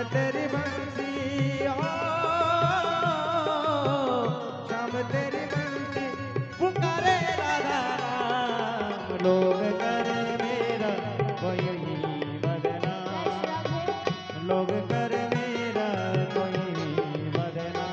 तेरी बंसी हो, श्याम तेरी बंसी पुकारे राधा राम। लोग करे मेरा कोई बदनाम, लोग करे मेरा कोई बदनाम।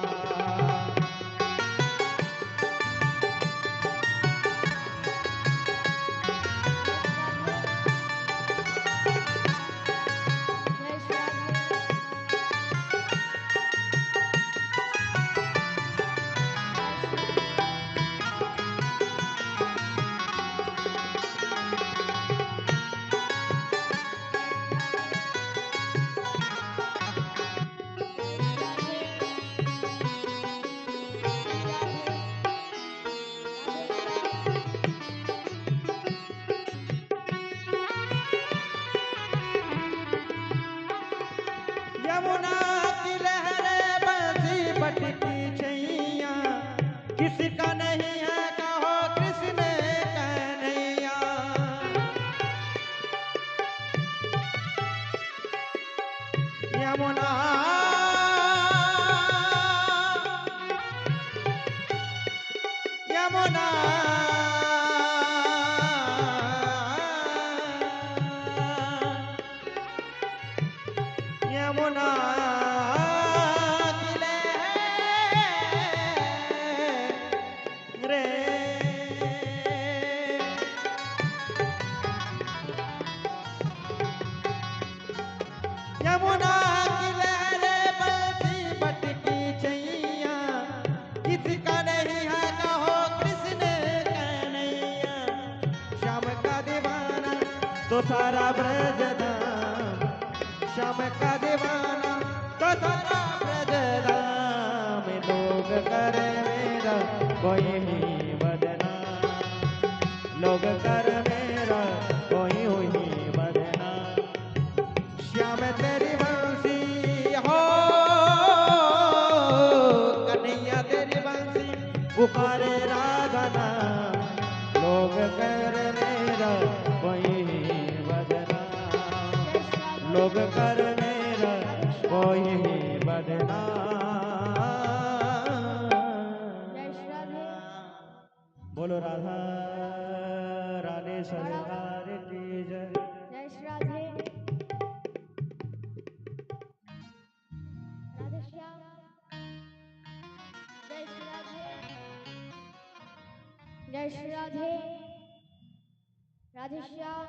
यमुना की लहरें बंसी पटकी छैया, किसका नहीं है कहो कृष्ण कन्हैया। यमुना यमुना यमुना की लहरें यमुना की लहरें बंसी पटकी छैया, किसका नहीं है कहो कृष्ण कन्हैया। श्याम का दीवाना तो सारा ब्रज धाम, श्याम का दीवाना तो सारा ब्रज धाम। लोग करे मेरा कोई ही बदनाम, लोग करे मेरा कोई ही बदनाम। श्याम तेरी बंसी हो, कन्हैया तेरी बंसी पुकारे राधा नाम। लोग कर मेरा कोई बदनाम, लोग कर मेरा कोई बदनाम। बोलो राधा राधे सरकार की जय। जय श्री राधे राधे श्याम। जय श्री राधे जय श्री राधे राधे श्याम।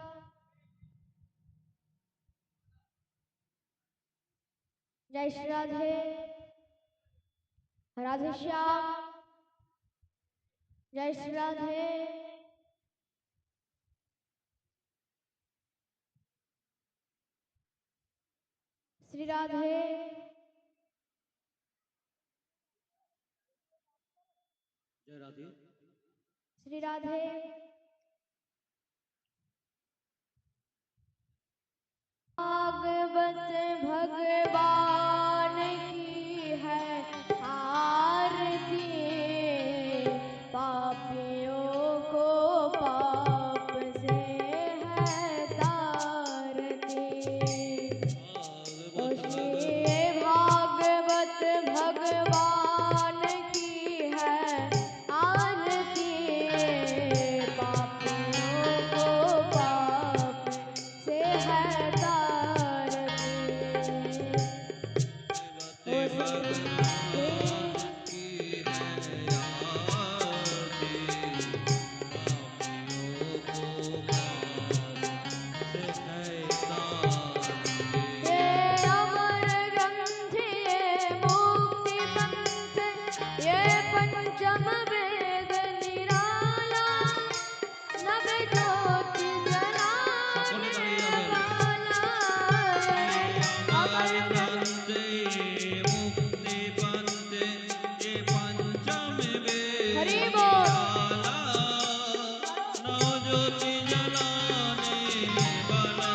जय श्री राधे राधे श्याम। जय श्री राधे श्री राधे। जय राधे श्री राधे। भागवत भगवान की है आरती, पापियों को पाप से है तारती। भागवत भगवान की है आरती, पापियों को पाप से है तारती। पंचम वेद निराला, नव ज्योति जलाने वाला। अमर ग्रंथ मुक्ति पंथ, ये पंचम वेद निराला, नव ज्योति जलाने वाला।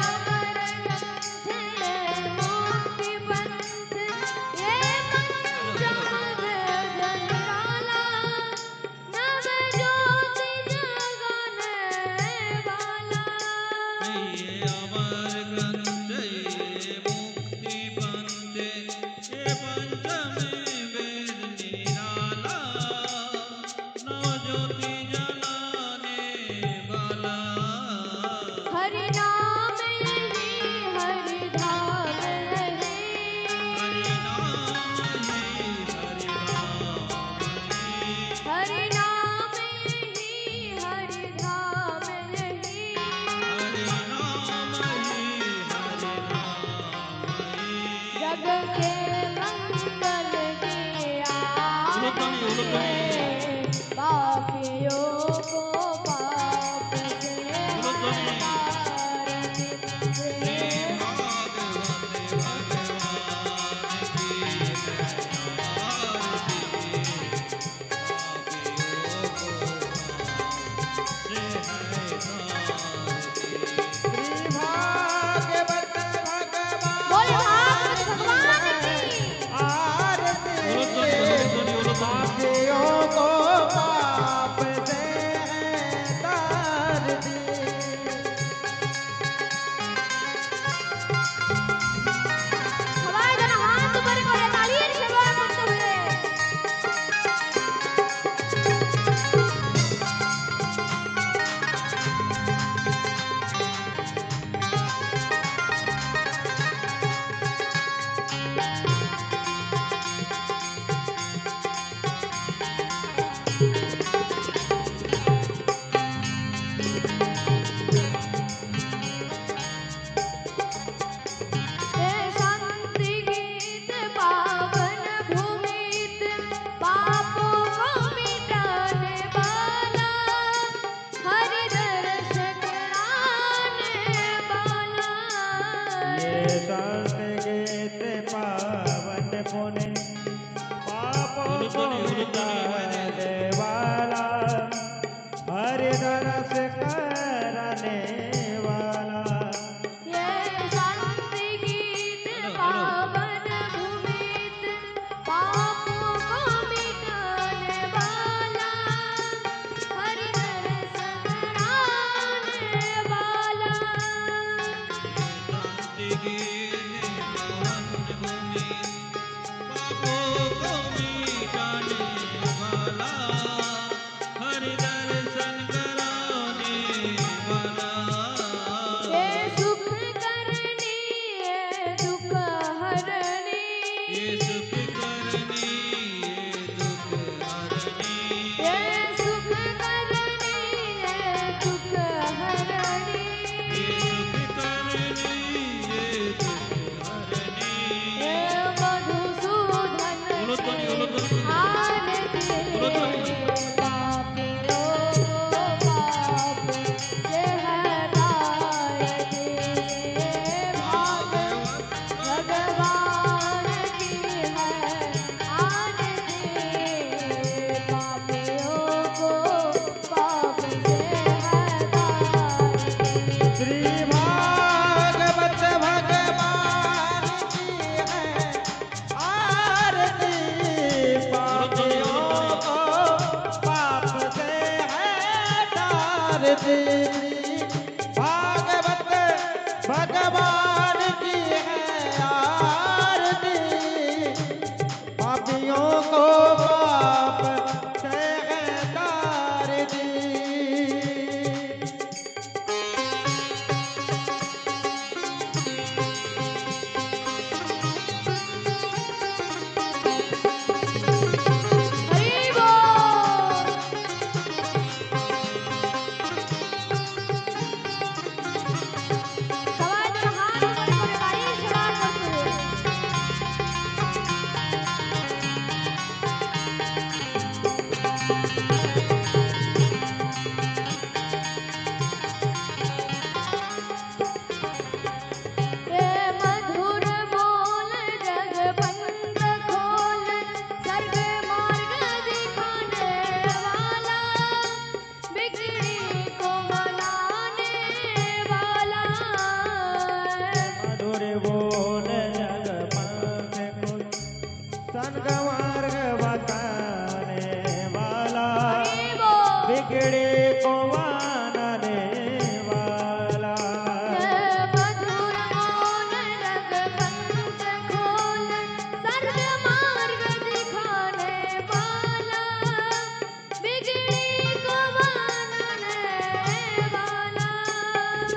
अमर ग्रंथ मुक्ति पंथ, ये पंचम वेद निराला, नव ज्योति जगाने वाला। ये अमर ग्रंथ हरि नाम यही हरि धाम यही हरि नाम हरि नाम यही हरि धाम यही जग के मंगल के आए पापियों को पाप से तारने से श्री भागवत भगवान बोले भागवत भगवान की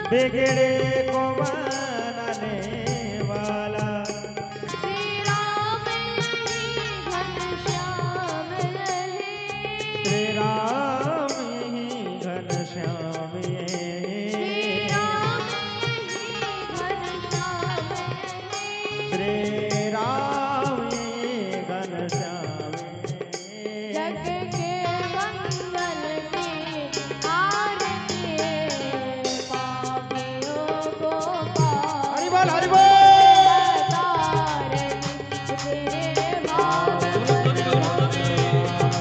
बिगड़े को बनाने वाला श्री राम ही घनश्याम रहे श्री राम ही घनश्याम ये श्री राम ही घनश्याम रहे श्री राम ही घनश्याम जग के मंगल की आरती पापियों को हरि बोल हरि बोल तेरे भाग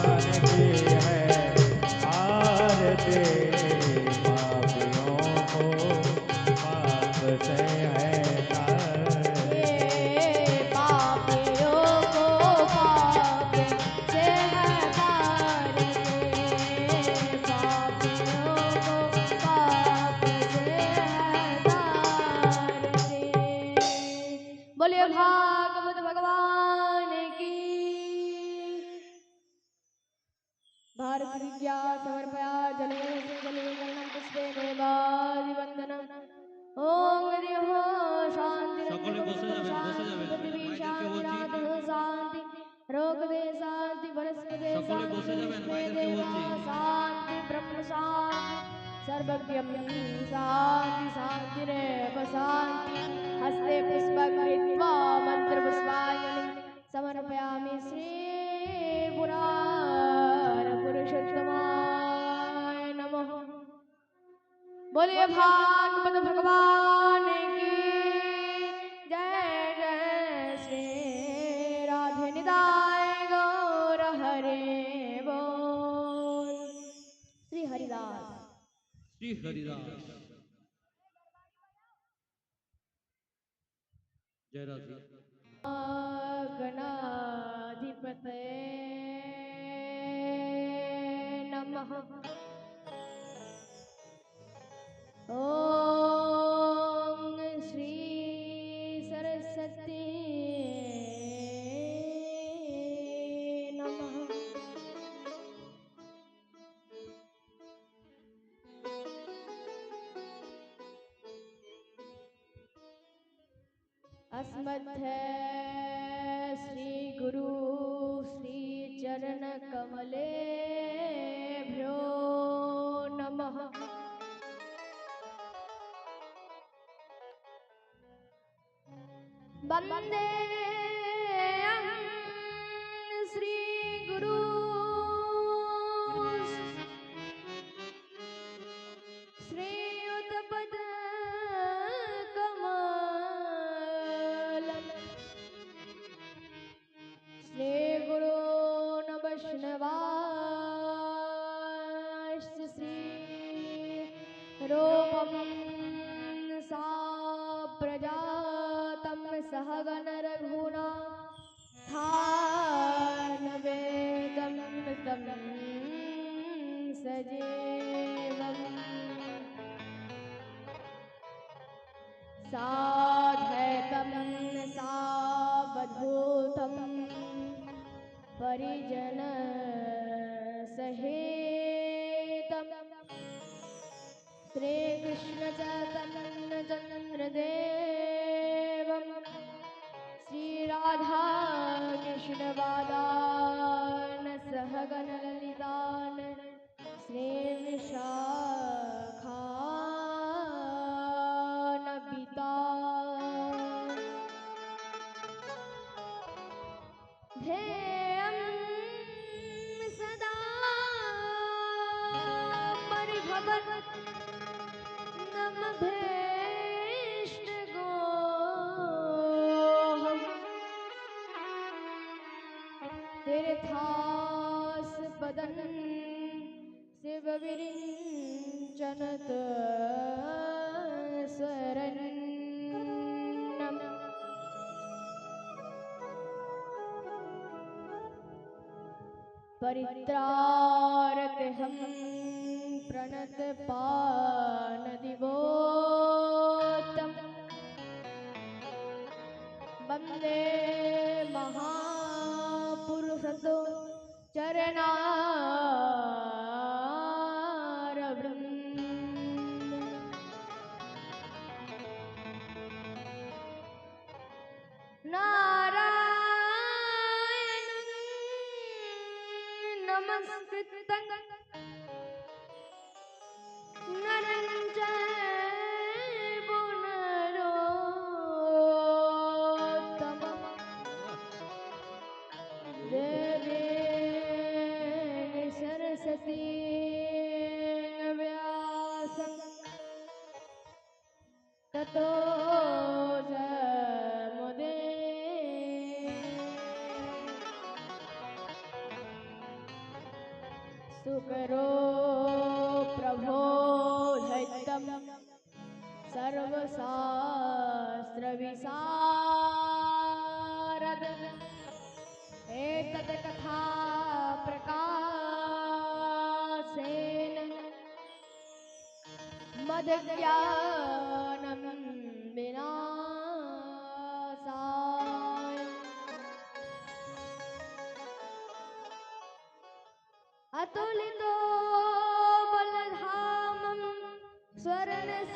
आरती है आरती पापियों को पाप से है पापियों को पाप से हटार पापियों को पाप से हटार बोलिए भागवत भगवान की भारत विद्या समर्पया जलेन पुष्पे देवादिवंदनम ओम हरि हो शांति সকলে বসে যাবেন, বসে যাবেন। पृथ्वी মাইকেলকে शांति বলছি। रात शांति रोग दे शांति वनस्पति সকলে বসে যাবেন, মাইকেলকে বলছি। शांति ब्रह्म शांति सर्वज्ञम शांति शांति रेव शांति हस्ते पुष्पक कृत्वा मंत्र पुष्पांजलि समर्पयामि श्री पुराण पुरुषोत्तमाय नमः बोलिए भागवत भगवान की जय जय श्री राधे निदाय गौर हरे बोल श्री हरिदास শ্রী হরিদাস জয় রাধে गणाधिपतये नमः ओम श्री सरस्वती नमः अस्मद्य श्री गुरु श्री चरण कमलेभ्यो नमः वंदे श्री गुरु श्री उत्पद कमल श्री गुरु वैष्णवाश्च श्री रूपम सा प्रजातम सहगण रघुना वेदम तम सजीवम साधैतम सावधूतम परिजन सहितम श्री कृष्ण चैतन्य चंद्र देवम श्री राधा कृष्ण वादान सहगण ललितान श्री विशाखान पिता ध्येयं सदा परिभवत् तीर्थास्पदं शिवविरिञ्चनत शरण्यम् परित्रारकहं प्रणतपानदिवोत्तम वन्दे महापुरुषतो चरणारविन्द ततो जमुदे सुकरो प्रभो धैतम सर्वशास्त्रविशारद एतत् कथा प्रकाशेन मदज्ञानं विनाशाय अतुलितो बलधामं स्वर्णसेनावधेहं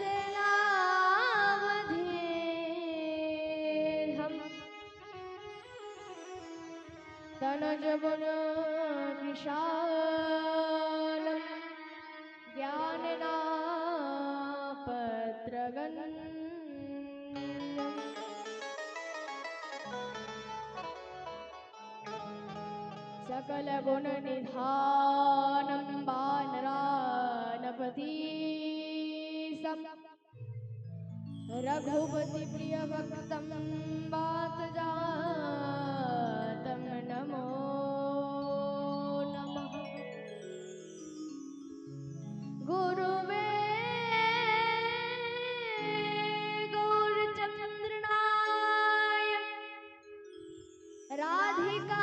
तनजवन विशालं ज्ञाननापत्रगन् सकल गुण निधानं वानरानपति सम रघुपति प्रिय भक्तं वात जातं नमो नमः गुरुवे गौरचन्द्रनाय राधिकाय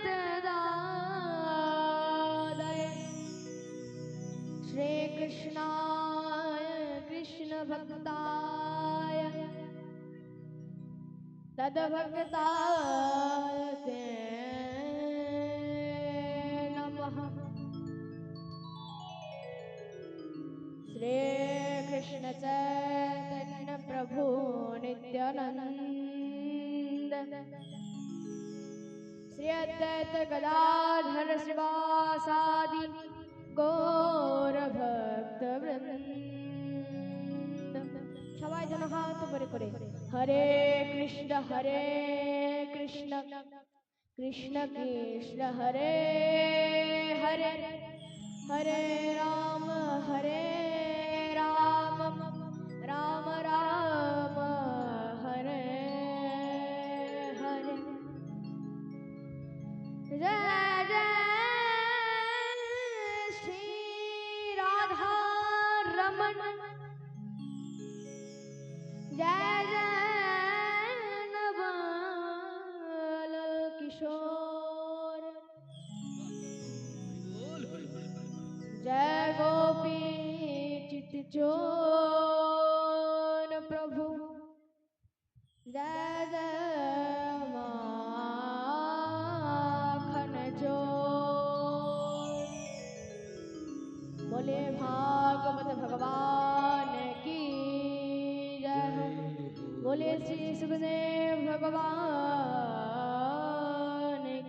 तदादय श्रीकृष्णाय कृष्णभक्ताय तद्भक्ताय ते नमः श्रीकृष्ण चैतन्य प्रभु नित्यानंद श्री अद्वैत गदाधर श्रीवासादि गौर भक्त वृंद सबाई जन हाथ ऊपर करे हरे कृष्ण कृष्ण कृष्ण हरे हरे हरे राम राम राम हरे हरे जय जय श्री राधा रमन जय जय नवल किशोर बोल हरि बोल। जय गोपी चित चोर प्रभु जय जय माखन चोर बोले भागवत भगवान की जय बोले श्री सुखदेव भगवान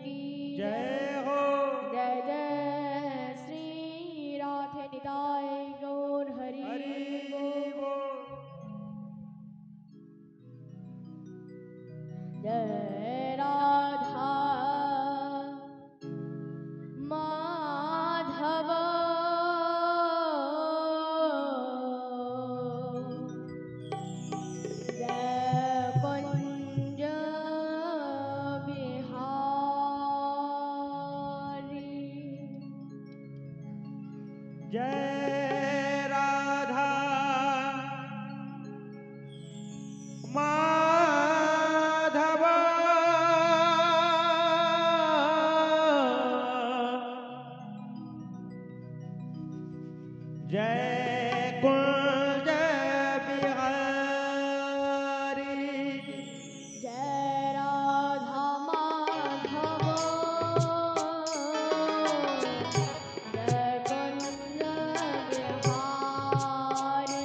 की जय हो जय जय श्री राधे निताय गौर हरि हरि बोल। बोल। जय राधा माधव जय कुंज बिहारी जय राधा माधव जय कुंज बिहारी जय राधा माधव जय कुंज बिहारी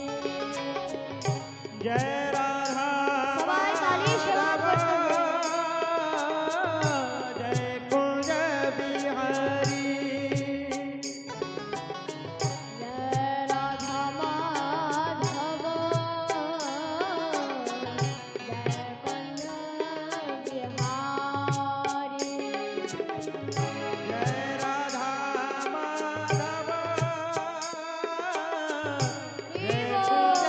जय राधा सबाई ताली शराब जय कुंज बिहारी जय राधा माधव जय कुंज बिहारी जय राधा माधव जय कुंज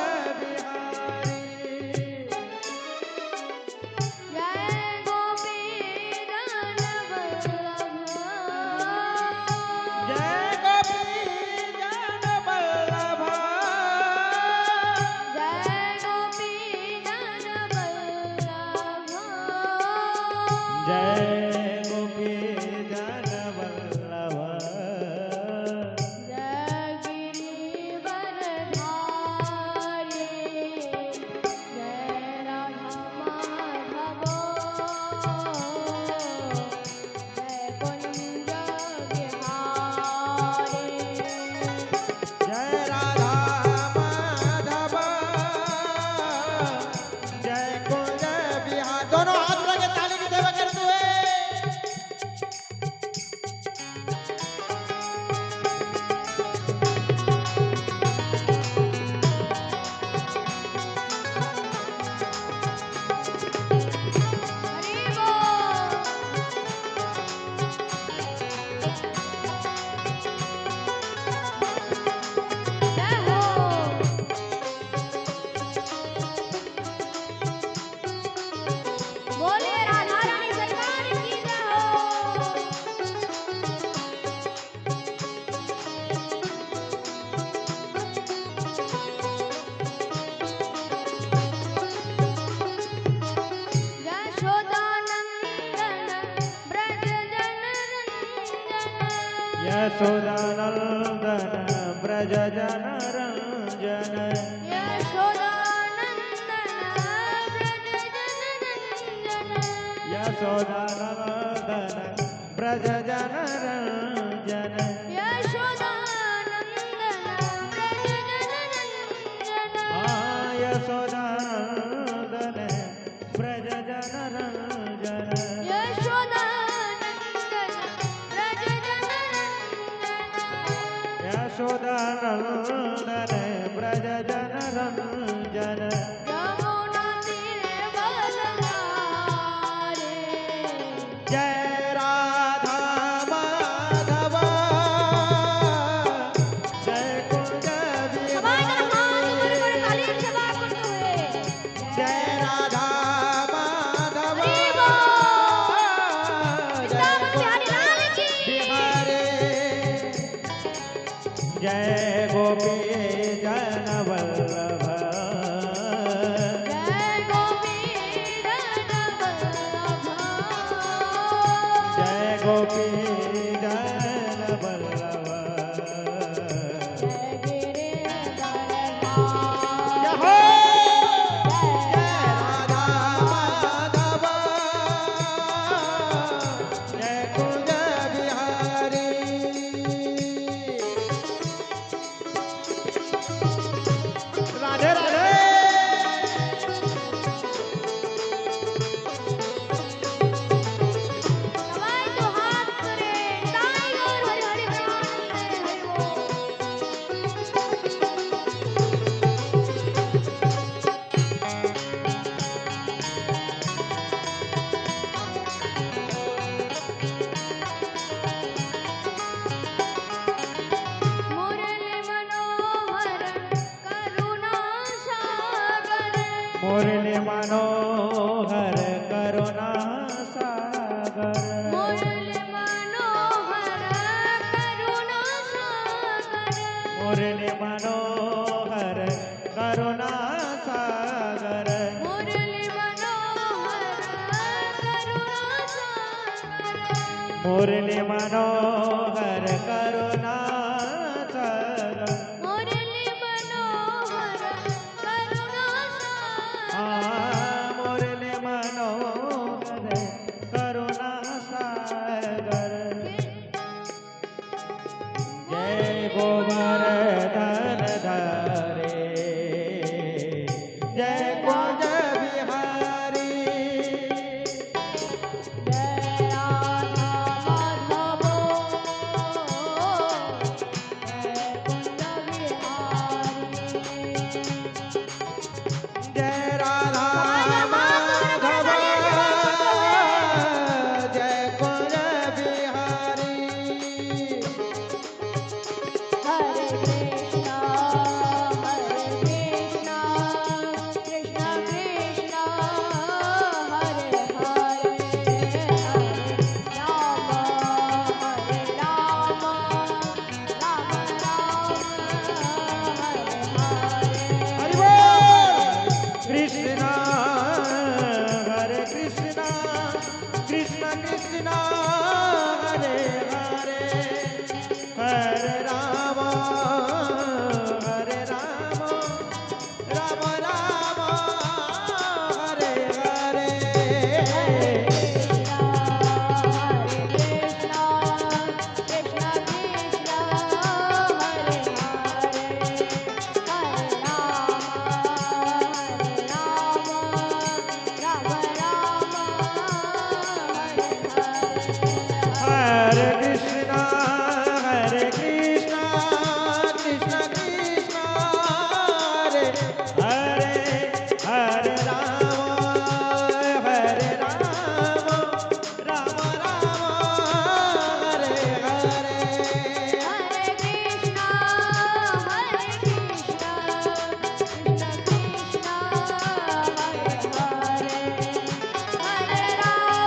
जय गोपी जन वल्लभ जय गिरिवरधारी जय राधा माधव जय कुंज बिहारी जय राधा माधव जय कुंज बिहार। दोनों हाथ लगे ताली की सेवा करते हुए हरि बोल जय हो बोलिए राधा रानी सरकार की जय हो यशोदानंदन ब्रज जनरंजन यशोदानंदन ब्रज जन रंजन यशोदानंदन ब्रज जनरंजन यशोदानंदन ब्रज जन रंजन यशोदानंदन ब्रज जनरंजन यशोदानंदन ब्रज जन रंजन यशोदानंदन ब्रज जनरंजन यशोदानंदन ब्रज जन रंजन यमुना तीरे बलहारे जय राधा माधव जय कुंज सबाई का हाथ ऊपर बिहारी कर ताली से बात करते हुए जय राधा माधव हरि बोल जय वृंदावन बिहारी लाल की बिहारी जय गोपी जन वल्लभ जय गोपी जन वल्लभ जय गोपी जन वल्लभ जय गिरिवरधारी जय हो जय राधा माधव जय कुंज बिहारी राधे राधे सबाई तो हाथ करे ताई और हरि हरि प्रेमानंद हरि बोल मुरली मनोहर करुणा सागर मुरली मनोहर करुणा सागर मुरली मनोहर करुणा सागर मुरली मनोहर करुणा सागर मुरली मनोहर करुणा सागर मुरली मनोहर करुणा सागर मुरली मनोहर करुणा सागर मुरली मनोहर करुणा सागर जय गोवर्धन धरे जय कुंज बिहारी जय Radha Madhav Ram Ram Hare Hare Hare Krishna, Hare Krishna, Krishna Krishna Hare Hare Hare Rama Rama Hare Hare Hare Krishna, Hare Krishna, Krishna Krishna, Hare Hare. Hare Rama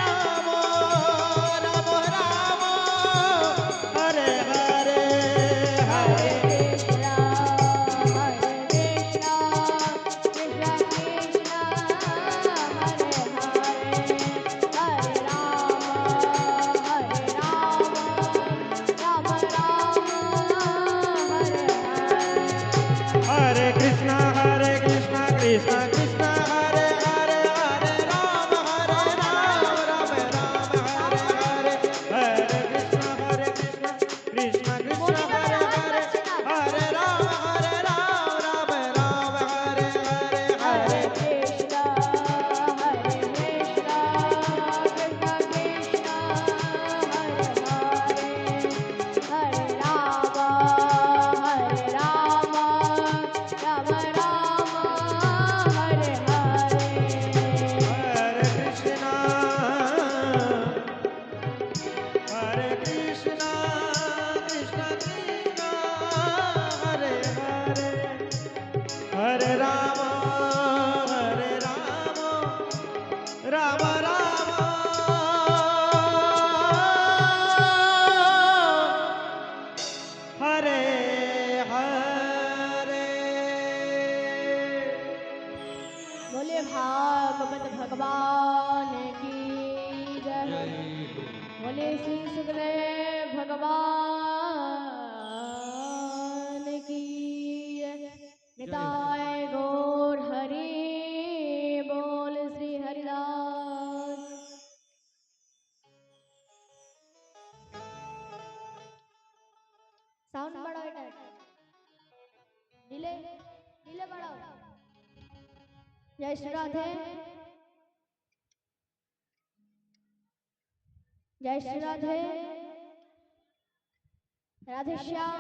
Rama Rama Hare Hare Hare Hare Krishna, Hare Krishna, Krishna Krishna Hare Hare Hare Rama Rama Hare Hare Hare Krishna, Hare Krishna, Krishna Krishna, Hare Hare. Hare Rama Rama Hare Hare Hare Krishna, Hare Krishna, Krishna Krishna, Hare Hare. Hare Rama, Rama Rama, Hare Hare. बोले भागवत भगवान की जय जय बोले श्री सुखदेव भगवान की जय। निताय गौर हरि बोल श्री हरिदास। साउंड बढ़ाओ बेटा, डिले डिले बढ़ाओ। जय श्री राधे, जय श्री राधे, राधे श्याम।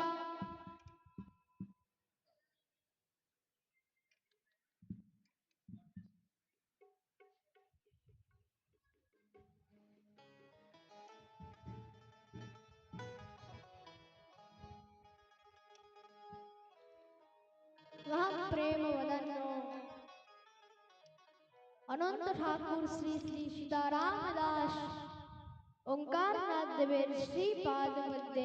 वहाँ प्रेम वदन अनंत ठाकुर श्री श्री सीताराम दास ओंकार नाथ देवेर श्रीपाद मध्य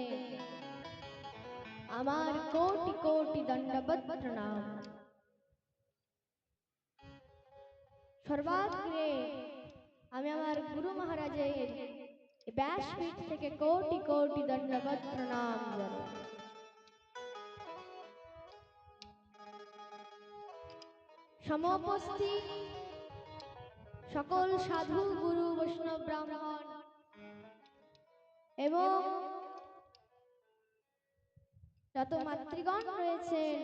আমার কোটি কোটি দণ্ডবত প্রণাম। সর্বাগ্রে আমি আমার গুরু মহারাজের ব্যাসপীঠ থেকে কোটি কোটি দণ্ডবত প্রণাম জানাই। সমোপস্থিত সকল সাধু গুরু বৈষ্ণব ব্রাহ্মণ এবং যত মাতৃগণ রয়েছেন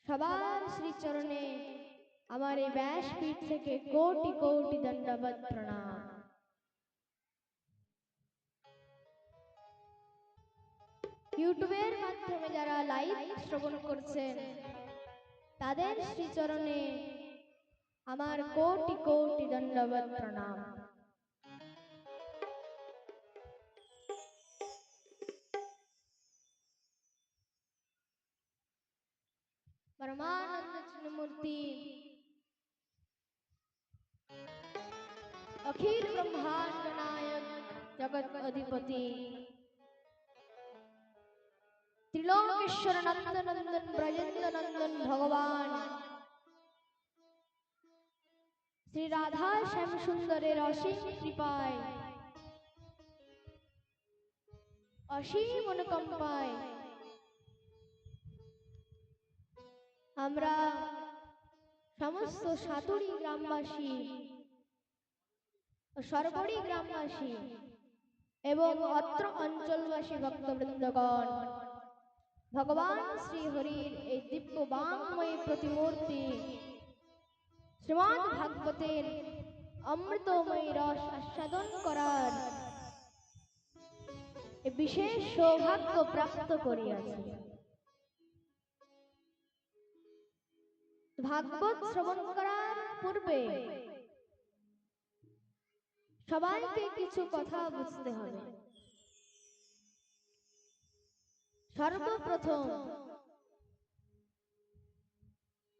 সবার শ্রীচরণে আমার এই ব্যাসপীঠ থেকে কোটি কোটি দণ্ডবত প্রণাম। ইউটিউবের মাধ্যমে যারা লাইভ শ্রবণ করছেন তাদের শ্রীচরণে আমার কোটি কোটি দণ্ডবত প্রণাম। परमानंद चिन्मूर्ति अखिल ब्रह्मांड नायक जगत अधिपति ত্রিলোকেশ্বর নন্দনন্দন ব্রজেন্দ্র নন্দন ভগবান শ্রী রাধা শ্যাম সুন্দরের অসীম কৃপায় অসীম অনুকম্পায় আমরা সমস্ত সাতুরি গ্রামবাসী ও সরবরি গ্রামবাসী এবং অত্র অঞ্চলবাসী ভক্তবৃন্দগণ ভগবান শ্রী হরির এই দিব্য বাংময়ী প্রতিমূর্তি শ্রীমদ্ ভাগবতের অমৃতময়ী রস আস্বাদন করার বিশেষ সৌভাগ্য প্রাপ্ত করিয়াছি। ভাগবত শ্রবণ করার পূর্বে সবাইকে কিছু কথা বুঝতে হবে। সর্বপ্রথম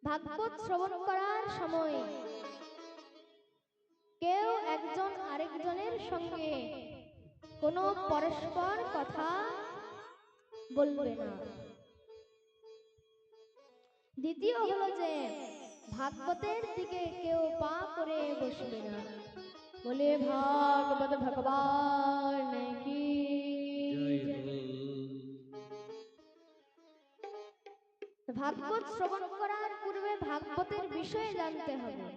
ভাগবত শ্রবণ করার সময় কেউ একজন আরেকজনের সঙ্গে কোনো পরস্পর কথা বলবে না। দ্বিতীয় হলো যে ভাগবতের দিকে কেউ পা করে বসবে না। বলে ভাগবত ভগবান কি জয় জয়। हो ভাগবত শ্রবণ করার পূর্বে ভাগবতের বিষয়ে জানতে হবে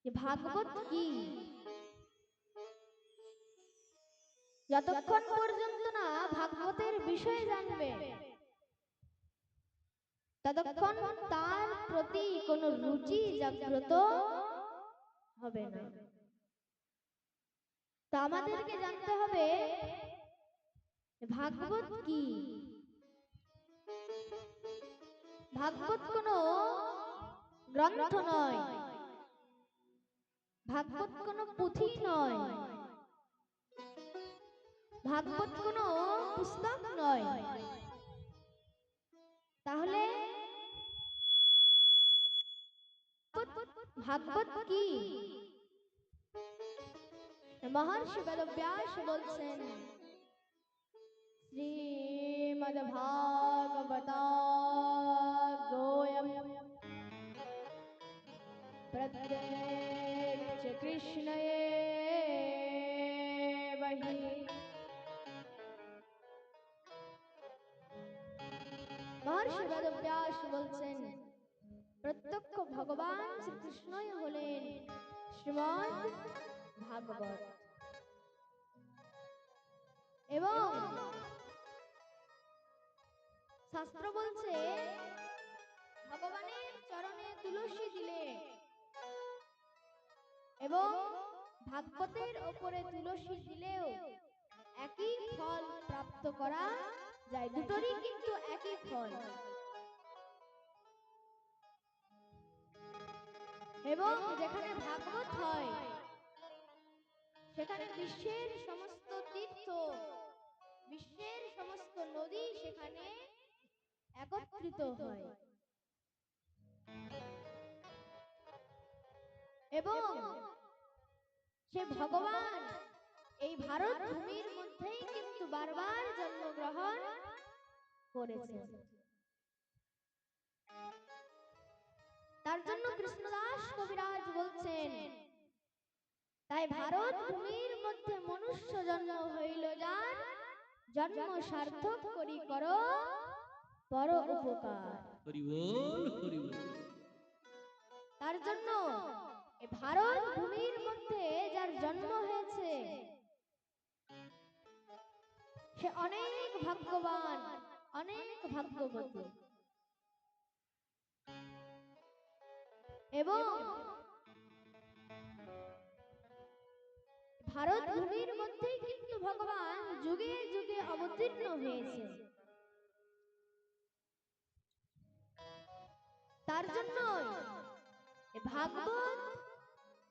যে ভাগবত কি। যতক্ষণ পর্যন্ত না ভাগবতের বিষয়ে জানবে ততক্ষণ তার প্রতি কোনো রুচি জাগ্রত হবে না। তো আমাদেরকে জানতে হবে ভাগবত কি। ভাগবত কোনো গ্রন্থ নয়, ভাগবত কোনো পুঁথি নয়, ভাগবত কোনো পুস্তক নয়। তাহলে ভাগবত কি? মহর্ষি বেদব্যাস বলছেন শ্রীমদ্ ভাগবতাগোয়ম প্রত্যক্ষ কৃষ্ণয়েব হি। মহর্ষি বেদব্যাস বলছেন প্রত্যক্ষ ভগবান শ্রীকৃষ্ণই হলেন শ্রীমদ্ ভাগবত। এবং শাস্ত্র বলছে ভগবানের চরণে তুলসী দিলে এবং ভাগবতের ওপরে তুলসী দিলেও একই ফল প্রাপ্ত করা যায়। দুটোরই কিন্তু একই ফল। এবং যেখানে ভাগবত হয় সেখানে বিশ্বের সমস্ত তীর্থ, বিশ্বের সমস্ত নদী সেখানে একত্রিত হয়। এবং সে ভগবান এই ভারত ভূমির মধ্যেই কিন্তু বারবার জন্মগ্রহণ করেছে। তার জন্য কৃষ্ণদাস কবিরাজ বলছেন তাই ভারত ভূমির মধ্যে মনুষ্য জন্ম হইল যার, জন্ম সার্থক করি করো পর উপকার। हरि बोल हरि बोल। তার জন্য এই ভারত ভূমির মধ্যে যার জন্ম হয়েছে সে অনেক ভাগ্যবান, অনেক ভাগ্যবতী। এবং ভারত ভূমির মধ্যেই কিন্তু ভগবান যুগে যুগে অবতীর্ণ হয়েছে। তার জন্য ভাগবত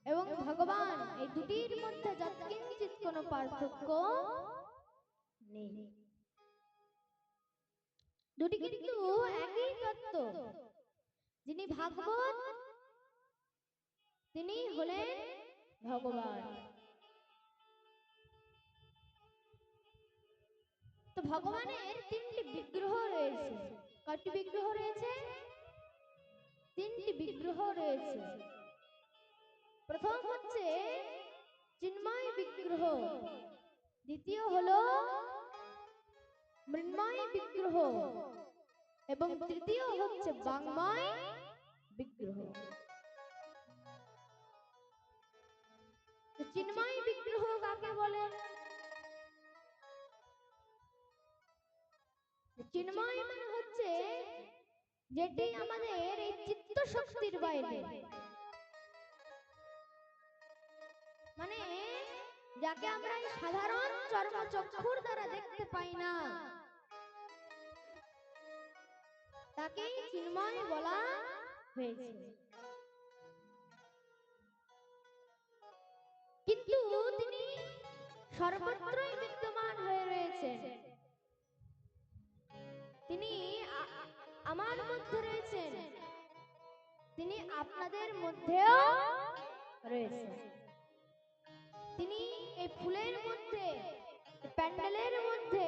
এবং ভগবান এই দুটির মধ্যে যৎকিঞ্চিৎ কোনো পার্থক্য নেই। দুটি কিন্তু একই তত্ত্ব। যিনি ভাগবত তিনি হলেন ভগবান। তো ভগবানের তিনটি বিগ্রহ রয়েছে। কয়টি বিগ্রহ রয়েছে? তিনটি বিগ্রহ রয়েছে। প্রথম হচ্ছে চিন্ময় বিগ্রহ, দ্বিতীয় হলো মৃন্ময় বিগ্রহ এবং তৃতীয় হচ্ছে বাংময় বিগ্রহ। তো চিন্ময় বিগ্রহ কাকে বলে? চিন্ময় মানে হচ্ছে যেটি আমাদের এই চিত্ত শক্তির বাইরে, মানে যাকে আমরা এই সাধারণ চর্মচক্ষুর দ্বারা দেখতে পাই না, তাকেই চিন্ময় বলা হয়েছে। কিন্তু তিনি সর্বত্রই বিদ্যমান হয়ে রয়েছেন। তিনি আমার মধ্যে রয়েছেন, তিনি আপনাদের মধ্যেও রয়েছেন। তিনি এই ফুলের মধ্যে, প্যান্ডেলের মধ্যে,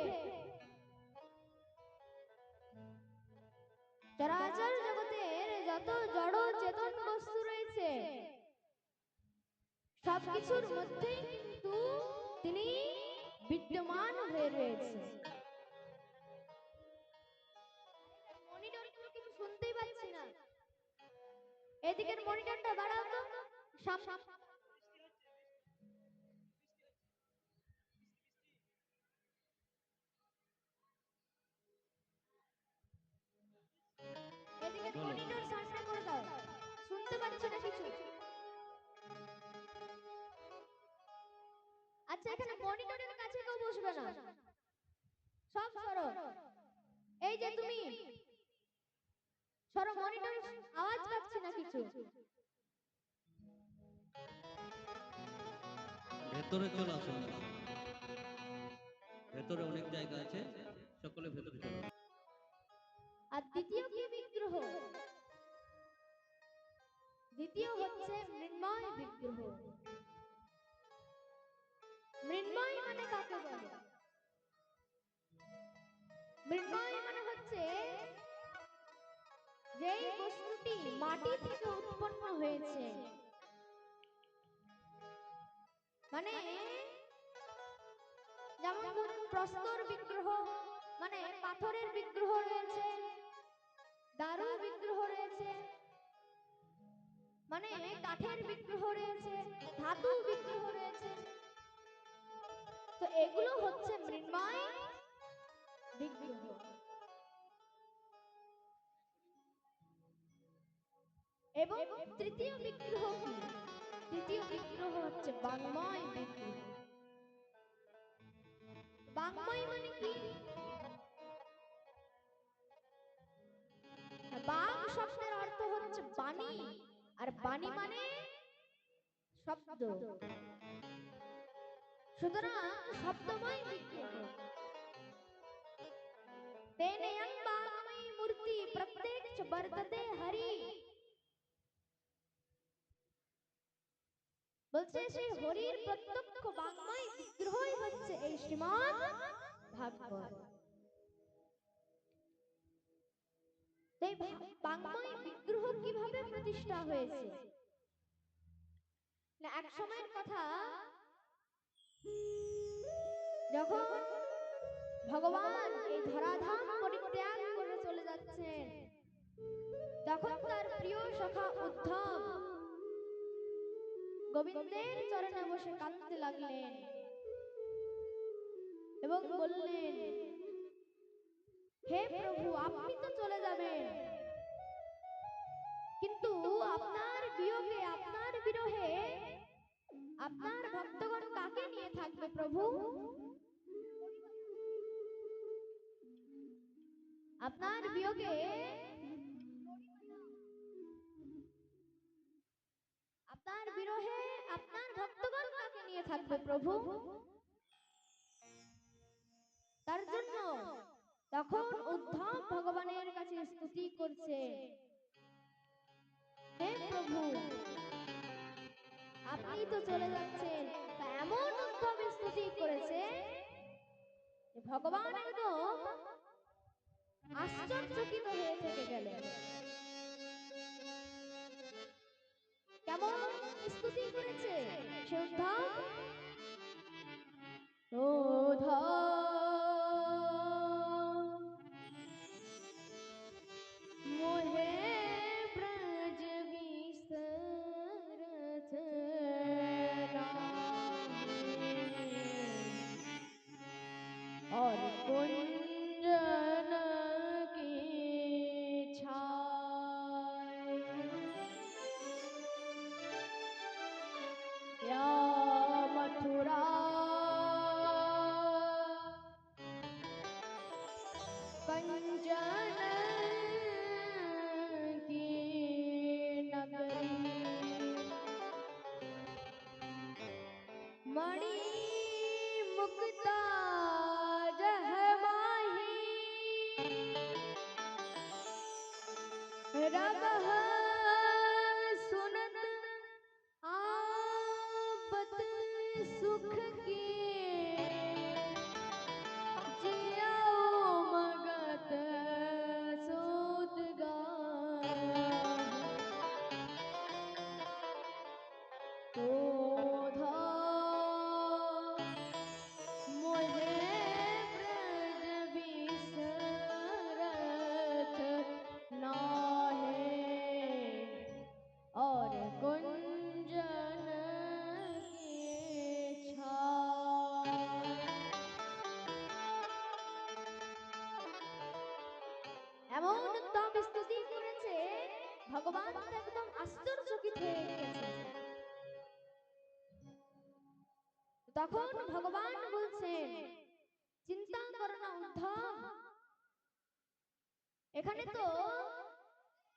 চরাচর জগতের যত জড় চেতন বস্তু রয়েছে সবকিছুর মধ্যেই কিন্তু তিনি বিদ্যমান হয়ে রয়েছে। মনিটর কিছু শুনতেই পাচ্ছি না, এদিকের মনিটরটা বাড়াও তো। এদিকের মনিটর সামনে করে দাও, শুনতে পাচ্ছি না কিছু। আচ্ছা, এখানে মনিটরের কাছে কেউ বসবে না, সব সরো। এই যে তুমি সরো, মনিটর আওয়াজ পাচ্ছি না কিছু। ভেতরে চলে আসুন, ভেতরে অনেক জায়গা আছে, সকলে ভেতরে চলে আসুন। আর দ্বিতীয় কি বিগ্রহ? দ্বিতীয় হচ্ছে মৃন্ময় বিগ্রহ। মৃন্ময় মানে কাকে বলে? মৃন্ময় মানে হচ্ছে যেই বস্তুটি মাটি থেকে উৎপন্ন হয়েছে, মানে যেমন ধরুন প্রস্তর বিগ্রহ মানে পাথরের বিগ্রহ রয়েছে, দারু বিগ্রহ রয়েছে মানে কাঠের বিগ্রহ রয়েছে, ধাতু বিগ্রহ রয়েছে। তো এগুলো হচ্ছে মৃন্ময় বিগ্রহ। এবং তৃতীয় বিগ্রহ কি? তৃতীয় বিগ্রহ হচ্ছে বাংময় বিগ্রহ। বাংময় মানে কি? বাং শব্দের অর্থ হচ্ছে বাণী, আর বাণী মানে শব্দ। সুতরাং শব্দময় বিগ্রহ। तेने यं बांगमयी मूर्ति प्रत्यक्ष वर्तते हरि। বলছে সেই হরির প্রত্যক্ষ বাংময় বিগ্রহই হচ্ছে এই শ্রীমদ্ ভাগবত। এই বাংময় বিগ্রহ কিভাবে প্রতিষ্ঠা হয়েছে? না, এক সময়ের কথা, যখন ভগবান এই ধরাধাম পরিত্যাগ করে চলে যাচ্ছেন, তখন তার প্রিয় সখা উদ্ধব গোবিন্দের চরণে বসে কাঁদতে লাগলেন এবং বললেন, হে প্রভু, আপনি তো চলে যাবেন, কিন্তু আপনার বিয়োগে, আপনার বিরহে আপনার ভক্তগণ কাকে নিয়ে থাকবে প্রভু? আপনার বিয়োগে আপনার বিরহে আপনার ভক্তগণ কাকে নিয়ে থাকবে প্রভু? তার জন্য তখন উদ্ধব ভগবানের কাছে স্তুতি করছে, হে প্রভু, আপনি তো চলে যাচ্ছেন। তা এমন উদ্ধব স্তুতি করেছে যে ভগবান একদম আশ্চর্যচকিত হয়ে থেকে গেলেন। কেমন স্তুতি করেছে সে উদ্ধব? मोहे ब्रज बिसरत नाहि, और कुंजन की छाय या मथुरा कंचन की नगरी, मणि मुक्ता जह माही, रबह सुनत आपत सुख की, जियाओ मगत सूत गाय, क्रोधा मोहे ब्रज बिसरत नाहि, और कुंजन की छाय। এমন উত্তম স্তুতি করেছে ভগবান তো একদম আশ্চর্যচকিত হয়ে গেছে। তখন ভগবান বলছেন, চিন্তা করো না উদ্ধব, এখানে তো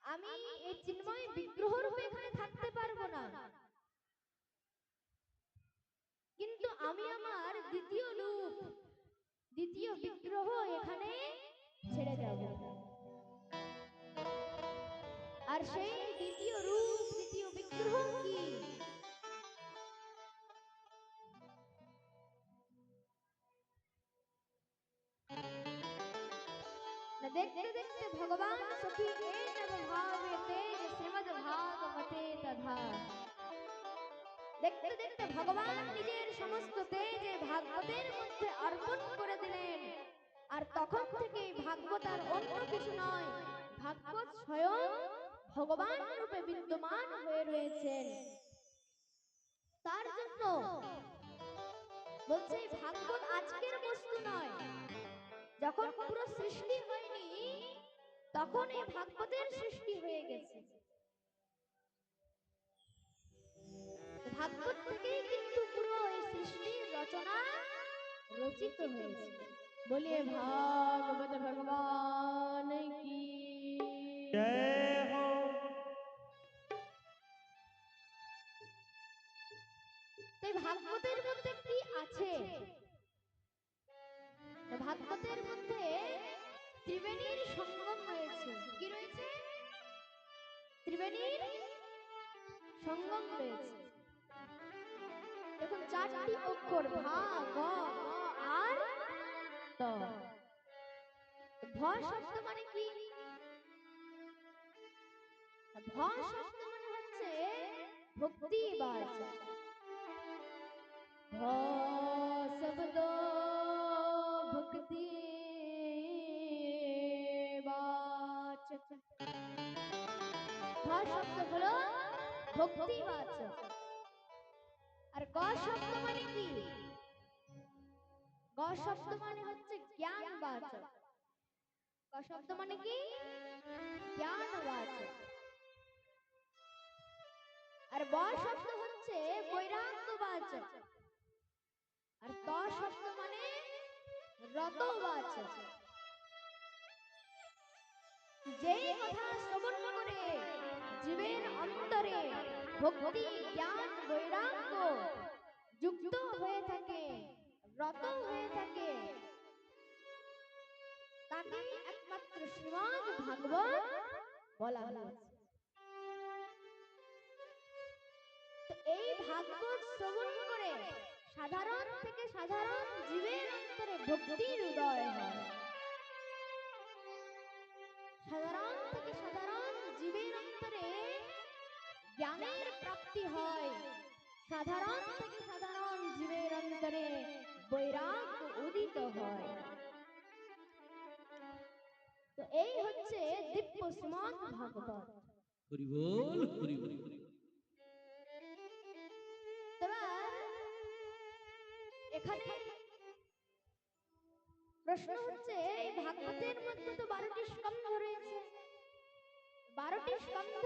আমি এই চিন্ময় বিগ্রহ রূপে এখানে থাকতে পারবো না, কিন্তু আমি আমার দ্বিতীয় রূপ, দ্বিতীয় বিগ্রহ এখানে ছেড়ে যাব। আর সেই দ্বিতীয় রূপ, দ্বিতীয় বিগ্রহ কি? न देखते देखते भगवान सखी एन भावे तेज श्रीमद भागवते तथा, দেখতে দেখতে ভগবান নিজের সমস্ত তেজ ভাগবতের মধ্যে অর্পণ করে দিলেন। আর তখন থেকে ভাগবত আর অন্য কিছু নয়, ভাগবত স্বয়ং ভগবান রূপে বিদ্যমান হয়ে রয়েছেন। তার জন্য বলছে ভাগবত আজকের বস্তু নয়, যখন পুরো সৃষ্টি হয়নি তখন এই ভাগবতের সৃষ্টি হয়ে গেছে। ভাগবত থেকেই কিন্তু পুরো এই সৃষ্টির রচনা রচিত হয়েছে। বলিয়ে ভাগবত ভগবান কি জয় হো। তাই ভাগবতের মধ্যে কি আছে? ভাগবতের মধ্যে ত্রিবেণীর সঙ্গম রয়েছে। কি রয়েছে? ত্রিবেণীর সঙ্গম রয়েছে। দেখুন চারটি অক্ষর ভা, গ, ম আর ত। ভ শব্দ মানে কি? ভ শব্দ মানে হচ্ছে ভক্তিবাচক। ভ শব্দ ভক্তি বাচক। ভ শব্দ হলো ভক্তিবাচক। আর গ শব্দ মানে কি? গ শব্দ মানে হচ্ছে জ্ঞানবাচক। গ শব্দ মানে কি? জ্ঞানবাচক। আর ব শব্দ হচ্ছে বৈরাগ্যবাচক। আর ত শব্দ মানে রতবাচক। যে কথা শ্রবণ করে জীবের অন্তরে ভক্তি, জ্ঞান, বৈরাগ্য যুক্ত হয়ে থাকে, রত হয়ে থাকে, তাকে একমাত্র শ্রীমদ্ ভাগবত বলা হয়েছে। তো এই ভাগবত শ্রবণ করে সাধারণ থেকে সাধারণ জীবের অন্তরে ভক্তির উদয় হয়। সাধারণ থেকে সাধারণ জীবের অন্তরে জ্ঞানের প্রাপ্তি হয়। সাধারণ থেকে সাধারণ জীবের অন্তরে বৈরাগ্য উদিত হয়। তো এই হচ্ছে দিব্য শ্রীমদ্ ভাগবত। হরি বল হরি বল। এবার এখানে প্রশ্ন হচ্ছে, এই ভাগবতের মধ্যে তো 12টি স্কন্ধ রয়েছে। 12টি স্কন্ধ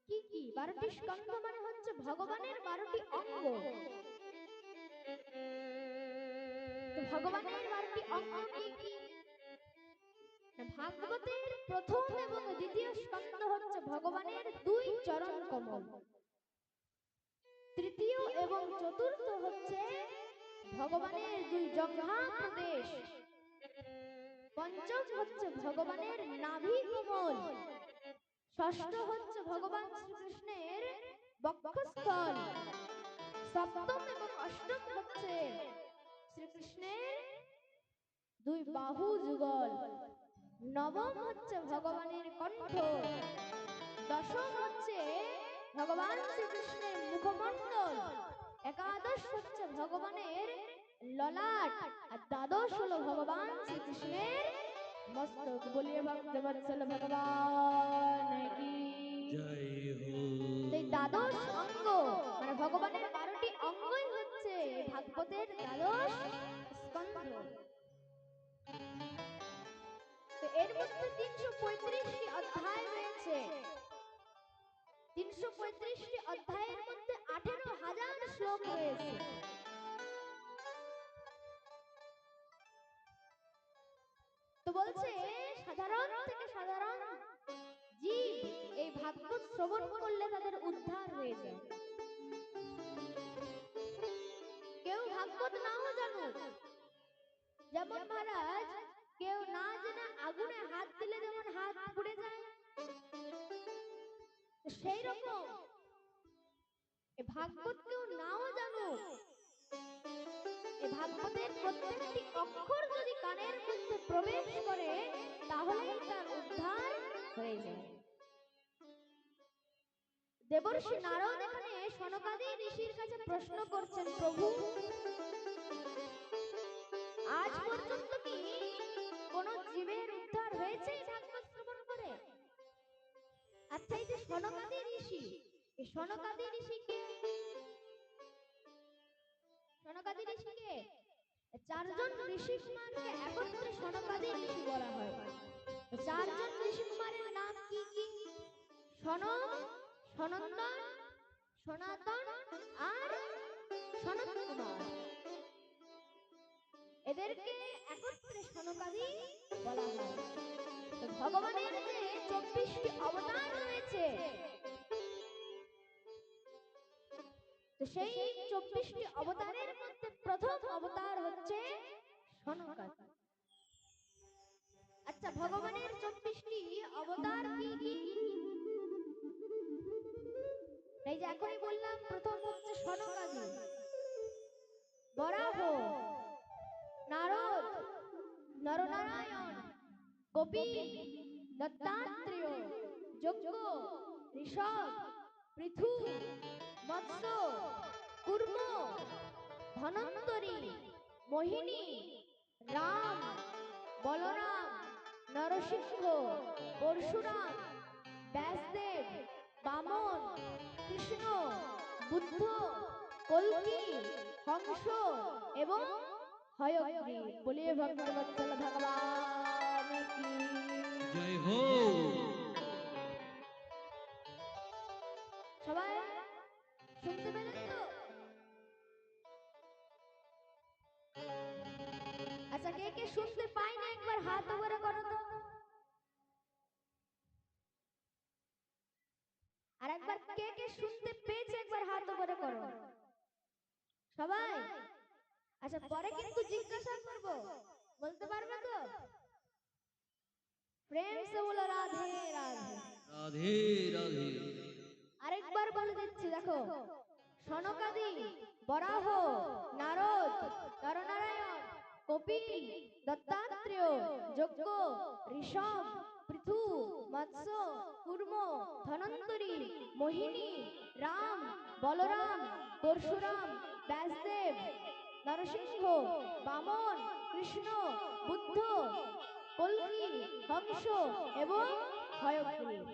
কি কি? 12টি স্কন্ধ মানে হচ্ছে ভগবানের 12টি অঙ্গ। তো ভগবানের 12টি অঙ্গ কি কি? ভাগবতের প্রথম এবং দ্বিতীয় স্কন্ধ হচ্ছে ভগবানের 2 চরণ কমল। তৃতীয় এবং চতুর্থ হচ্ছে ভগবানের 2 জঙ্ঘা প্রদেশ। পঞ্চম হচ্ছে ভগবানের নাভি কমল। ষষ্ঠ হচ্ছে ভগবান শ্রীকৃষ্ণের বক্ষস্থল। সপ্তম এবং অষ্টম হচ্ছে শ্রীকৃষ্ণের 2 বাহু যুগল। নবম হচ্ছে ভগবানের কণ্ঠ। দশম হচ্ছে ভগবান শ্রীকৃষ্ণের মুখমণ্ডল। একাদশ হচ্ছে ভগবানের ললাট। আর দ্বাদশ হলো ভগবান শ্রীকৃষ্ণের মস্তক। বলিয়ে ভক্তবৎসল ভগবান কি জয় হো। এই দ্বাদশ অঙ্গ মানে ভগবানের 12টি অঙ্গই হচ্ছে ভাগবতের দ্বাদশ স্কন্ধ। তো এর মধ্যে 335টি অধ্যায় রয়েছে। 335টি অধ্যায়ের মধ্যে 18,000 শ্লোক রয়েছে। তো বলছে সাধারণ থেকে সাধারণ জীব এই ভাগবত শ্রবণ করলে তাদের উদ্ধার হয়ে যায়। কেউ ভাগবত নাও জানুক, যেমন মহারাজ কেউ না জেনে আগুনে হাত দিলে যেমন হাত পুড়ে যায়, সেই রকম এই ভাগবত কেউ নাও জানুক, এই ভাগবতের প্রত্যেকটি অক্ষর যদি কানের মধ্যে প্রবেশ করে তাহলেই তার উদ্ধার হয়ে যায়। দেবর্ষি নারদ এখানে সনকাদি ঋষির কাছে প্রশ্ন করছেন, প্রভু আজ পর্যন্ত কি কোন জীবের উদ্ধার হয়েছে এই ভাগবত শ্রবণ করে? আচ্ছা, এই যে সনকাদি ঋষি, এই সনকাদি ঋষিকে চারজন ঋষি কুমারকে একত্রে সনকাদি ঋষি বলা হয়। চারজন ঋষি কুমারের নাম কি কি? সনক, সনন্দন, সনাতন আর সনত কুমার। এদেরকে একত্রে সনকাদি বলা হয়। তো ভগবানের যে 24টি অবতার রয়েছে, তো সেই 24টি অবতারের মধ্যে প্রথম অবতার হচ্ছে সনকাদি। আচ্ছা, ভগবানের 24টি অবতার কি কি? এই যে এখনই বললাম, প্রথম হচ্ছে সনকাদি, বরাহ, নারদ, নরনারায়ণ, কপিল, দত্তাত্রেয়, যজ্ঞ, ঋষভ, পৃথু, মৎস্য, কূর্ম, ধনন্তরী, মোহিনী, রাম, বলরাম, নরসিংহ, পরশুরাম, ব্যাসদেব, বামন, কৃষ্ণ, বুদ্ধ, কল্কি, হংস এবং হয়গ্রীব। বলিয়ে ভক্তবৎসল ভগবান কি জয় হো। সবাই শুনতে পেলেন তো? আচ্ছা, কে কে শুনতে পাই না একবার হাত উপরে করো তো। আর একবার কে কে শুনতে পেয়েছে একবার হাত উপরে করো সবাই। আচ্ছা, পরে কিন্তু জিজ্ঞাসা করব, বলতে পারবে তো? প্রেম সে বলো রাধে রাধে। রাধে রাধে। আরেকবার বলে দিচ্ছি, দেখো, সনকাদি বরাহ, নারদ, নরনারায়ণ, কপিল, দত্তাত্রেয়, যজ্ঞ, ঋষভ, পৃথু, মৎস্য, কূর্ম, ধনন্তরী, মোহিনী, রাম, বলরাম, পরশুরাম, ব্যাসদেব, নরসিংহ, বামন, কৃষ্ণ, বুদ্ধ, কল্কি, হংস এবং হয়গ্রীব।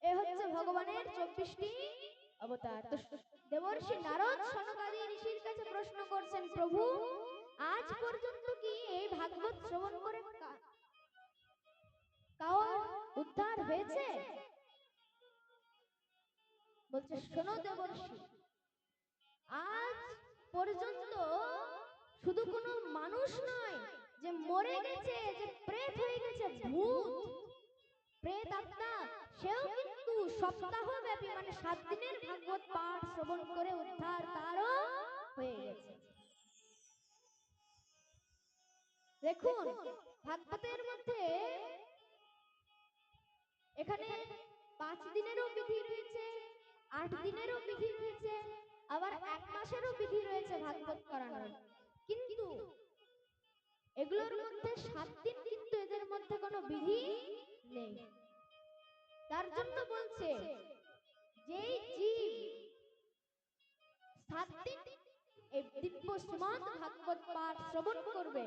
এ হচ্ছে ভগবানের 24টি অবতার। তো দেবর্ষি নারদ সনকাদি ঋষির কাছে প্রশ্ন করছেন, প্রভু আজ পর্যন্ত কি এই ভাগবত শ্রবণ করে কাও উদ্ধার হয়েছে? বলছে, শোনো দেবর্ষি, আজ পর্যন্ত শুধু কোনো মানুষ নয় যে মরে গেছে, যে প্রেত হয়ে গেছে, ভূত প্রেত আত্মা, সেও কিন্তু সপ্তাহব্যাপী মানে 7 দিনের ভাগবত পাঠ শ্রবণ করে উদ্ধার তারও হয়ে গেছে। দেখুন, ভাগবতের মধ্যে এখানে 5 দিনেরও বিধি রয়েছে, 8 দিনেরও বিধি রয়েছে, আবার 1 মাসেরও বিধি রয়েছে ভাগবত করানোর। কিন্তু এগুলোর মধ্যে 7 দিন কিন্তু এদের মধ্যে কোনো বিধি নেই। তার জন্য বলছে, যেই জীব 7 দিন এই দিব্য শ্রীমদ্ ভাগবত পাঠ শ্রবণ করবে,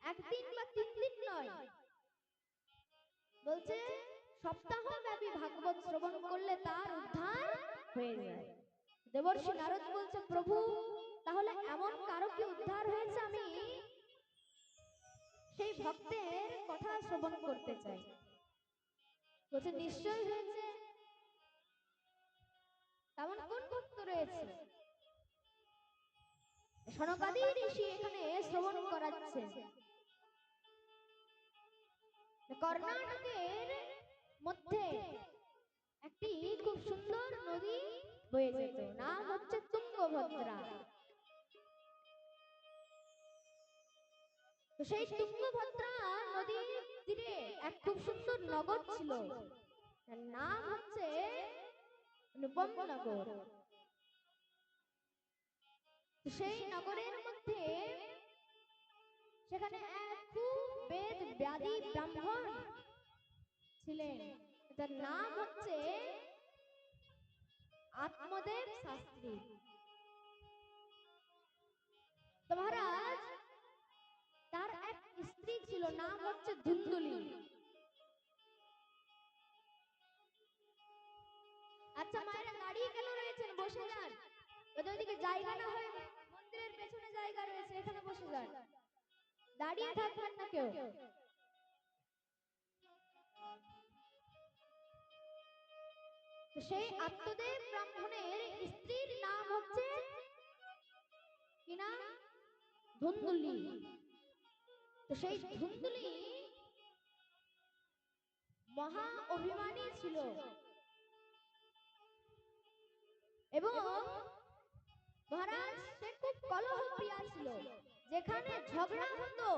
একদিন বা 3 দিন নয়, বলছে সপ্তাহব্যাপী ভাগবত শ্রবণ করলে তার উদ্ধার হয়ে যায়। দেবর্ষি নারদ বলছে, প্রভু তাহলে এমন কারো কি উদ্ধার হয়েছে? আমি সেই ভক্তের কথা শ্রবণ করতে চাই। বলছে, নিশ্চয় হয়েছে। তেমন কোন ভক্ত রয়েছে? সনকাদি ঋষি এখানে শ্রবণ করাচ্ছে। কর্ণাটকের মধ্যে একটি খুব সুন্দর নদী বয়ে যেত, নাম হচ্ছে তুঙ্গভদ্রা। তো সেই তুঙ্গভদ্রা নদীর তীরে এক খুব সুন্দর নগর ছিল, তার নাম হচ্ছে অনুপম নগর। সেই নগরের মধ্যে সেখানে এক খুব বেদ ব্যাধি ব্রাহ্মণ ছিলেন, তার নাম হচ্ছে আত্মদেব শাস্ত্রী। তো মহারাজ, তার এক স্ত্রী ছিল, নাম হচ্ছে ধুন্দুলি। আচ্ছা মায়েরা, দাঁড়িয়ে কেন রয়েছেন? বসে যান। যদি ওইদিকে জায়গা না হয়, মন্দিরের পেছনে জায়গা রয়েছে, এখানে বসে যান, দাঁড়িয়ে থাকবেন না কেউ। তো সেই আত্মদেব ব্রাহ্মণের স্ত্রীর নাম হচ্ছে কি নাম? ধুন্দুলি। তো সেই ধুন্দুলি মহা অভিমানী ছিল এবং মহারাজ সে খুব কলহ প্রিয়া ছিল। যেখানে ঝগড়া হতো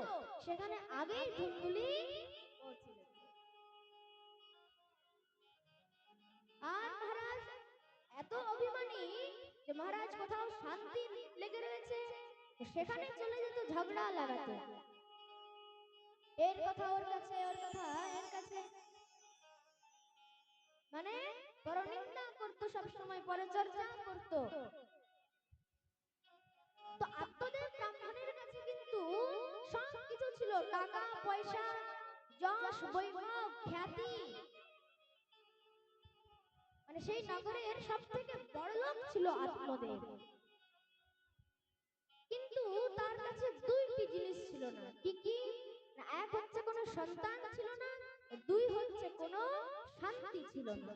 সেখানে আগেই ধুন্দুলি পৌঁছে যেত। আর মহারাজ এত অভিমানী যে মহারাজ কোথাও শান্তি লেগে রয়েছে সেখানে চলে যেত ঝগড়া লাগাতে। এর কথা ওর কাছে, ওর কথা এর কাছে, মানে পরনিন্দা করতো, সব সময় পরচর্চা করতো। তো আত্মদেব ব্রাহ্মণের কাছে কিন্তু সব কিছু ছিল, টাকা পয়সা, যশ বৈভব, খ্যাতি, মানে সেই নগরের সবথেকে বড় লোক ছিল আত্মদেব। কিন্তু তার কাছে 2টি জিনিস ছিল না। কি কি? না, এক হচ্ছে কোনো সন্তান ছিল না, 2 হচ্ছে কোনো শান্তি ছিল না।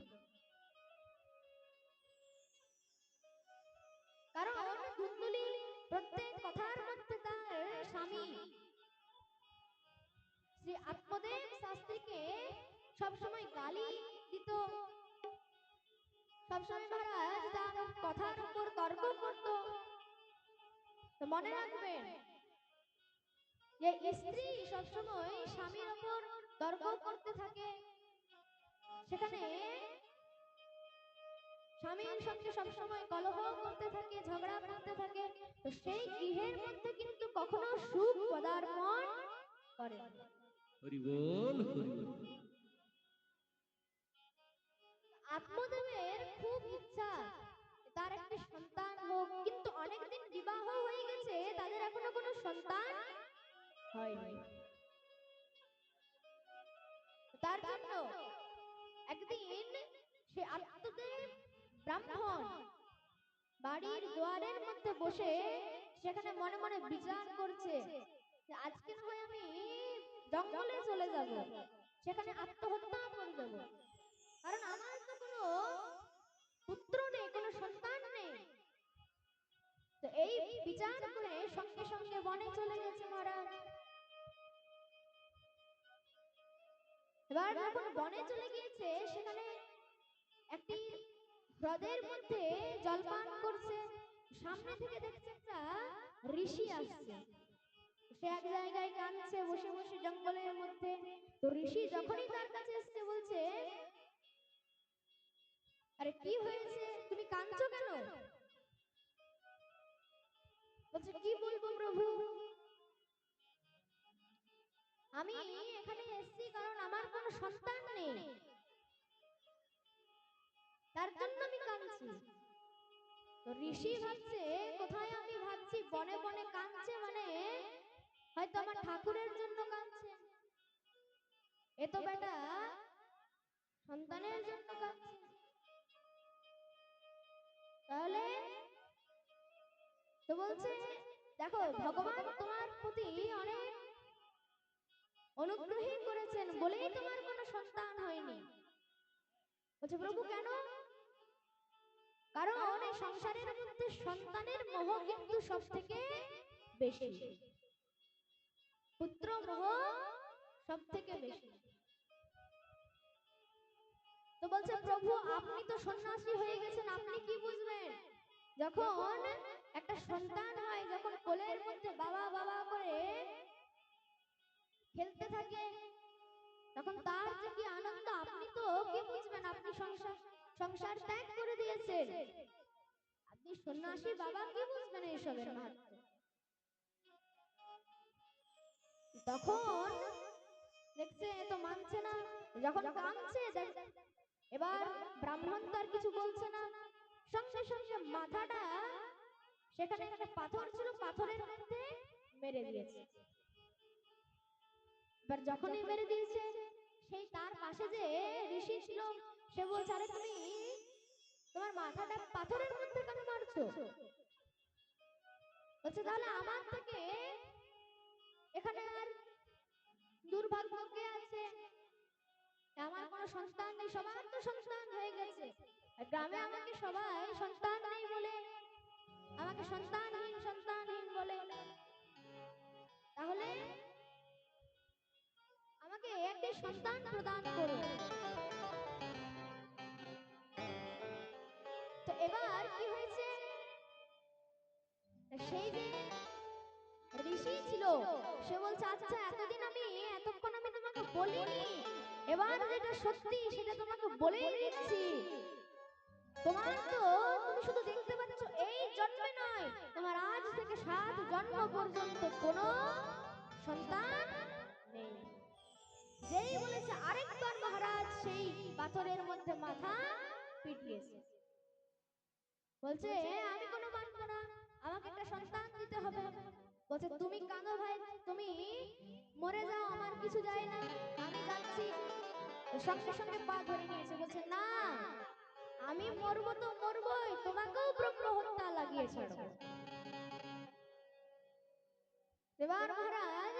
কারণ ধুন্দুলি প্রত্যেক কথার মধ্যে তার স্বামী শ্রী আত্মদেব শাস্ত্রীকে সবসময় গালি দিত, সবসময় মহারাজ তার কথার উপর তর্ক করত। তো মনে রাখবেন যে স্ত্রী সবসময় স্বামীর উপর তর্ক করতে থাকে, সেখানে স্বামীর সঙ্গে সবসময় কলহ করতে থাকে, ঝগড়া করতে থাকে, তো সেই গৃহের মধ্যে কিন্তু কখনো সুখ পদার্পণ করে না। হরি বল হরি বল। আত্মদেবের খুব ইচ্ছা তার একটি সন্তান হোক, কিন্তু অনেকদিন বিবাহ হয়ে গেছে, তাদের এখনো কোনো সন্তান হয়নি। তার জন্য একদিন সে আত্মদেব ব্রাহ্মণ বাড়ির দুয়ারের মধ্যে বসে সেখানে মনে মনে বিচার করছে যে আজকে না হয় আমি জঙ্গলে চলে যাব, সেখানে আত্মহত্যা করে দেব, কারণ আমার তো কোনো পুত্র নেই, কোনো সন্তান নেই। তো এই বিচার করে সঙ্গে সঙ্গে বনে চলে গেছে মহারাজ। এবার যখন বনে চলে গিয়েছে, সেখানে একটি হ্রদের মধ্যে জলপান করছে, সামনে থেকে দেখছে একটা ঋষি আসছে। সে এক জায়গায় কাঁদছে বসে বসে জঙ্গলের মধ্যে। তো ঋষি যখনই তার কাছে এসে বলছে, আরে কি হয়েছে, তুমি কাঁদছো কেন? বলছে কি বলবো প্রভু, আমি এখানে এসেছি কারণ আমার কোনো সন্তান নেই, তার জন্য আমি কাঁদছি। তো ঋষি ভাবছে, কোথায় আমি ভাবছি বনে বনে কাঁদছে, মানে হয়তো আমার ঠাকুরের জন্য কাঁদছে, এ তো বেটা সন্তানের জন্য কাঁদছে। তাহলে তো বলছে, দেখো ভগবান তোমার প্রতি অনেক অনুগ্রহী করেছেন বলেই তোমার কোনো সন্তান হয়নি। বলছে প্রভু কেন? কারণ এই সংসারের মধ্যে সন্তানের মোহ কিন্তু সব থেকে বেশি, পুত্র মোহ সব থেকে বেশি। তো বলছে প্রভু আপনি তো সন্ন্যাসী হয়ে গেছেন, আপনি কি বুঝবেন? যখন একটা সন্তান হয়, যখন কোলের মধ্যে বাবা বাবা করে খেলতে থাকে, তখন তার যে কি আনন্দ আপনি তো কি বুঝবেন? আপনি সংসার ত্যাগ করে দিয়েছেন, আপনি সন্ন্যাসী বাবা কি বুঝবেন এইসবের মাহাত্ম্য? তখন দেখছে এ তো মানছে না, যখন কাঁদছে, এবার ব্রাহ্মণ তো আর কিছু বলছে না, সঙ্গে সঙ্গে মাথাটা, সেখানে একটা পাথর ছিল, পাথরের মধ্যে মেরে দিয়েছে। এবার যখনই মেরে দিয়েছে, সেই তার পাশে যে ঋষি ছিল, সে বলছে আরে তুমি তোমার মাথাটা পাথরের মধ্যে কেন মারছো? বলছে তাহলে আমার থেকে এখানে আর দুর্ভাগ্য কে আছে? আমার কোনো সন্তান নেই, সবার তো সন্তান হয়ে গেছে, গ্রামে আমাকে সবাই সন্তান নেই বলে, আমাকে সন্তানহীন সন্তানহীন বলে, তাহলে আমাকে একটি সন্তান প্রদান করো। তো এবার কি হয়েছে, সেই যে ঋষি ছিল সে বলছে আচ্ছা এতদিন আমি এতক্ষণ আমি তোমাকে বলিনি, এবার যেটা সত্যি সেটা তোমাকে বলেই দিচ্ছি, তোমার তো তুমি শুধু দেখতে পাচ্ছ এই জন্মে নয়, তোমার আজ থেকে 7 জন্ম পর্যন্ত কোনো সন্তান নেই। যেই বলেছে আরেকবার মহারাজ সেই পাথরের মধ্যে মাথা পিটিয়েছে। বলছে আমি কোনো মানবো না, আমাকে একটা সন্তান দিতে হবে। বলছে তুমি কাঁদো ভাই, তুমি মরে যাও, আমার কিছু যায় না, আমি যাচ্ছি। সঙ্গে সঙ্গে পা ধরে নিয়েছে, বলছে না আমি মরবো তো মরবই, তোমাকেও ব্রহ্ম হত্যা লাগিয়ে ছাড়বো। এবার মহারাজ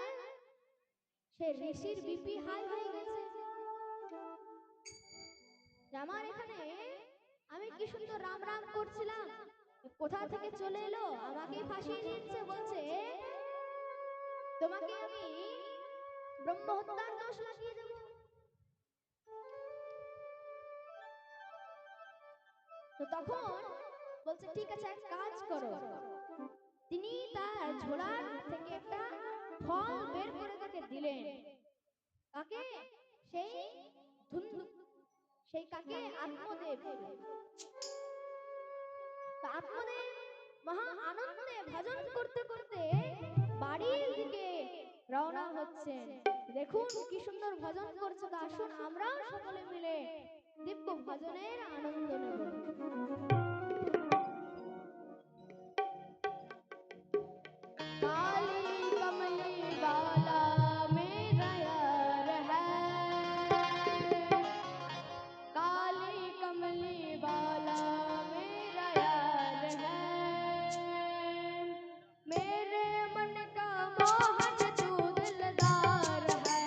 সে ঋষির বিপি হাই হয়ে গেছে, আমার এখানে আমি কি সুন্দর রাম রাম করছিলাম, কোথা থেকে চলে এলো আমাকে ফাঁসিয়ে দিচ্ছে, বলছে তোমাকে আমি ব্রহ্ম হত্যার দোষ লাগিয়ে দেব। তো তখন বলছে ঠিক আছে এক কাজ করো, তিনি তার ঝোলার থেকে একটা ফল বের করে তাকে দিলেন। কাকে? সেই ধুন্ধু, সেই কাকে? আত্মদেব। তারপরে মহা আনন্দে ভজন করতে করতে বাড়ির দিকে রওনা হচ্ছে। দেখুন কি সুন্দর ভজন করছে, তো আসুন আমরাও সকলে মিলে দিব্য ভজনের আনন্দ নেব। काली कमली वाला मेरा यार है, काली कमली वाला मेरा यार है, मेरे मन का मोहन तू दिलदार है।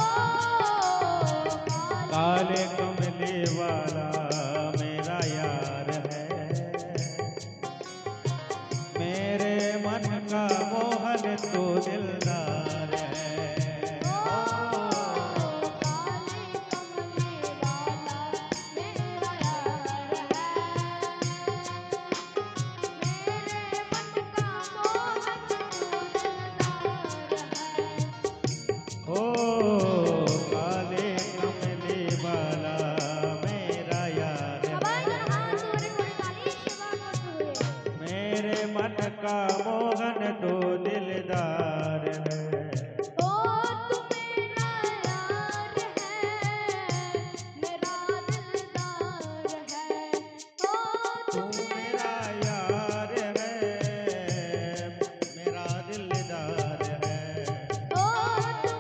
ओ काले कमले वाला मेरा यार है, मेरे मन का मोहन तो दिलदार है। ओ काली कमली वाला मेरा यार है, मेरे मन का मोहन तो दिलदार है। ओ तू मेरा यार है, मेरा दिलदार है। ओ तू मेरा यार है, मेरा दिलदार है। ओ तू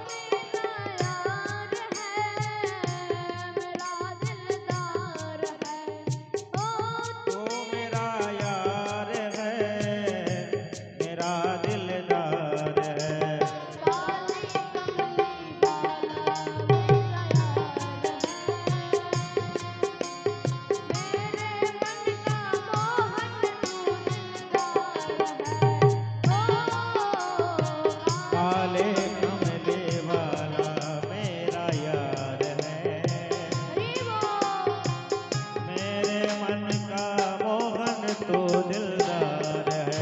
मेरा यार है, मेरा दिलदार है। ओ तू मेरा यार है, मेरा दिलदार है। काली कमली वाला मेरा यार है, मेरे मन का मोहन तू दिलदार है। ओ काले कमले वाला मेरा यार है, हरि बोल। मेरे मन का मोहन तो दिलदार है।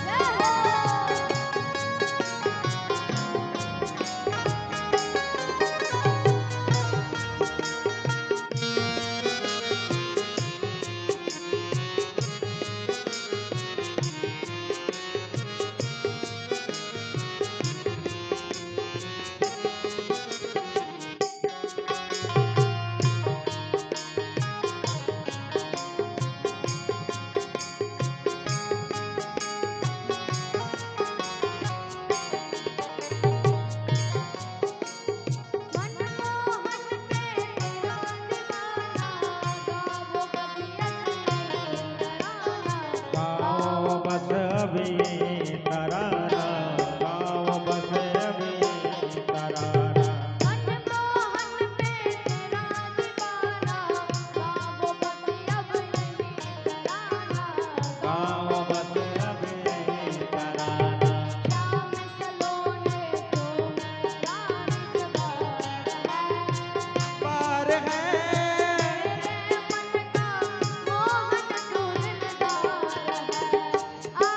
जय हो। मनमोहन पे तेरा दीवाना, गावो बगिया गाँव बस अभी तराना, गाँव बस अभी तराना। मनमोहन पे तेरा दीवाना, गावो बगिया तराना। गाँव बस अभी तराना। श्याम सलोने तो मेरा रिश्तेदार है, पार है मेरे मन का मोहन तू दिलदार है। आ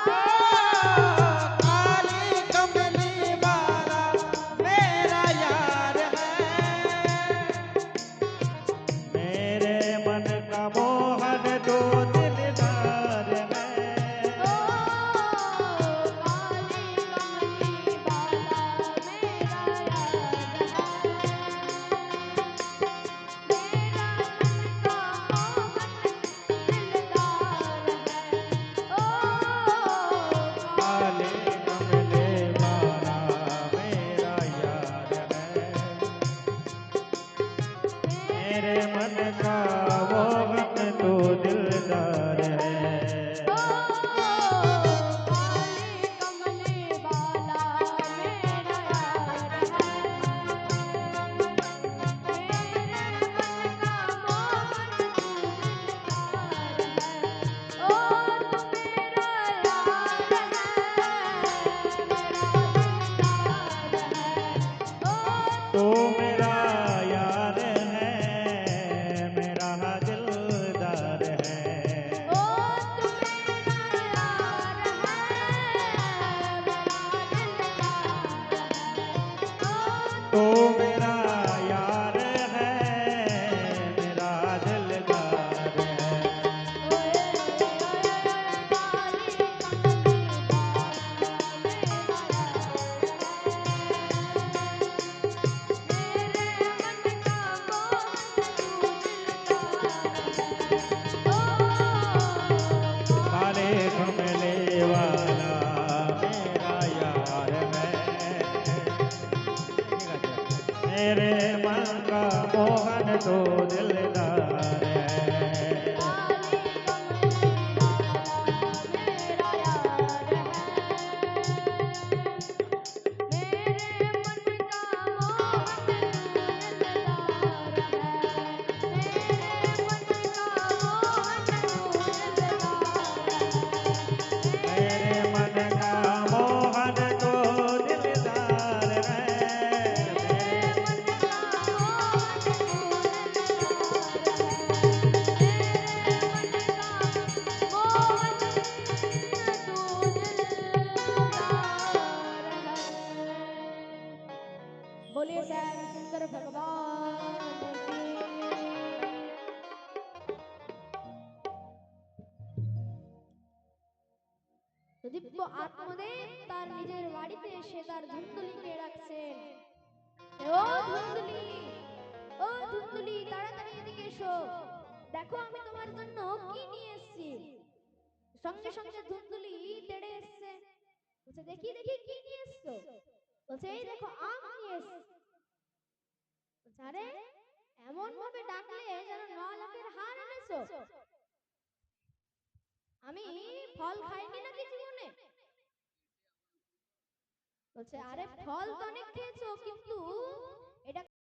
तो मेरा यार है, मेरा दिलदार है। काले कमले वाला मेरा यार है, मेरे मन का मोहन तो दिलदार है। मेरे मन का मोहन तो दिलदार है। बोलिए श्याम सुंदर भगवान की। তো দিব্য আত্মদেব তার নিজের বাড়িতে এসে তার ধুন্দুলিকে ডাকছেন, ও ধুন্দুলি, ও ধুন্দুলি, তাড়াতাড়ি এদিকে এসো, দেখো আমি তোমার জন্য কি নিয়ে এসেছি। সঙ্গে সঙ্গে ধুন্দুলি তেড়ে এসছে, বলছে দেখি দেখি কি নিয়ে এসছো। বলছে এই দেখো আম নিয়ে এসছি। বলছে আরে এমন ভাবে ডাকলে যেন 9 লাখের হার এনেছো। আমি ফল খাইনি নাকি জীবনে। বলছে আরে ফল তো অনেক খেয়েছো, কিন্তু